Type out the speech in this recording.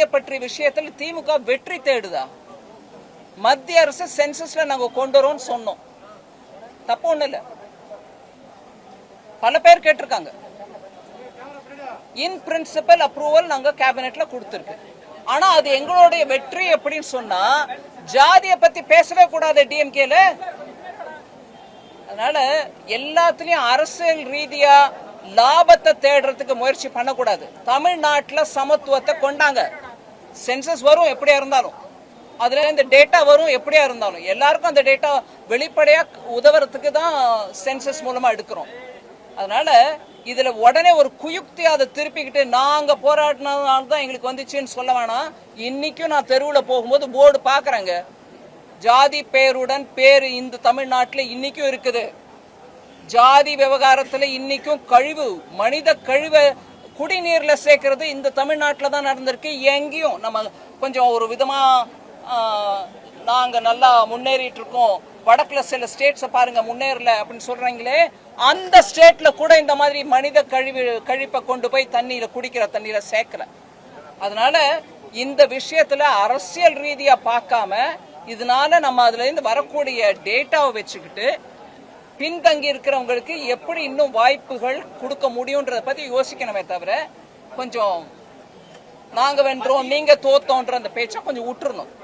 ஜாதிய பற்றிய விஷயத்தில் திமுக வெற்றி தேடுதா? மத்திய அரசு சென்சஸ்ல நாங்க கொண்டு வரோம்னு சொன்னோம், தப்பு ஒண்ணு இல்ல. பல பேர் கேட்டிருக்காங்க. இன் பிரின்சிபல் அப்ரூவல் நாங்க கேபினெட்ல கொடுத்திருக்கு. ஆனா அது எங்களுடைய வெற்றி எப்படின்னு சொன்னா, ஜாதியை பத்தி பேசவே கூடாது டிஎம்கேல. அதனால எல்லாத்துலயும் அரசியல் ரீதியா லாபத்தை தேடுறதுக்கு முயற்சி பண்ணக்கூடாது. தமிழ்நாட்டில் சமத்துவத்தை கொண்டாங்க. சென்சஸ் வரும் எப்படியா இருந்தாலும், அதுல இந்த டேட்டா வரும் எப்படியா இருந்தாலும், எல்லாருக்கும் அந்த டேட்டா வெளிப்படையா உதவுறதுக்கு தான் சென்சஸ் மூலமா எடுக்கிறோம். அதனால இதுல உடனே ஒரு குயுக்தி அதை திருப்பிக்கிட்டு நாங்க போராடினதுனால தான் எங்களுக்கு வந்துச்சுன்னு சொல்ல வேணாம். இன்னைக்கும் நான் தெருவில் போகும்போது போர்டு பாக்குறேங்க, ஜாதி பேருடன் பேரு இந்த தமிழ்நாட்டில் இன்னைக்கும் இருக்குது. ஜாதி விவகாரத்துல இன்னைக்கும் கழிவு, மனித கழிவை குடிநீர்ல சேர்க்கறது இந்த தமிழ்நாட்டில் தான் நடந்திருக்கு. எங்கேயும் நம்ம கொஞ்சம் ஒரு விதமா நாங்க நல்லா முன்னேறிட்டு இருக்கோம், வடக்குல சில ஸ்டேட்ஸை பாருங்க முன்னேறல அப்படின்னு சொல்றாங்களே, அந்த ஸ்டேட்ல கூட இந்த மாதிரி மனித கழிப்பை கொண்டு போய் தண்ணியில குடிக்கிற தண்ணீரை சேர்க்கல. அதனால இந்த விஷயத்துல அரசியல் ரீதியா பார்க்காம, இதனால நம்ம அதுல இருந்து வரக்கூடிய டேட்டாவை வச்சுக்கிட்டு பின்தங்கி இருக்கிறவங்களுக்கு எப்படி இன்னும் வாய்ப்புகள் கொடுக்க முடியும்ன்றத பத்தி யோசிக்கணுமே தவிர, கொஞ்சம் நாங்க வென்றோம் நீங்க தோத்தோன்ற அந்த பேச்சை கொஞ்சம் விட்டுறணும்.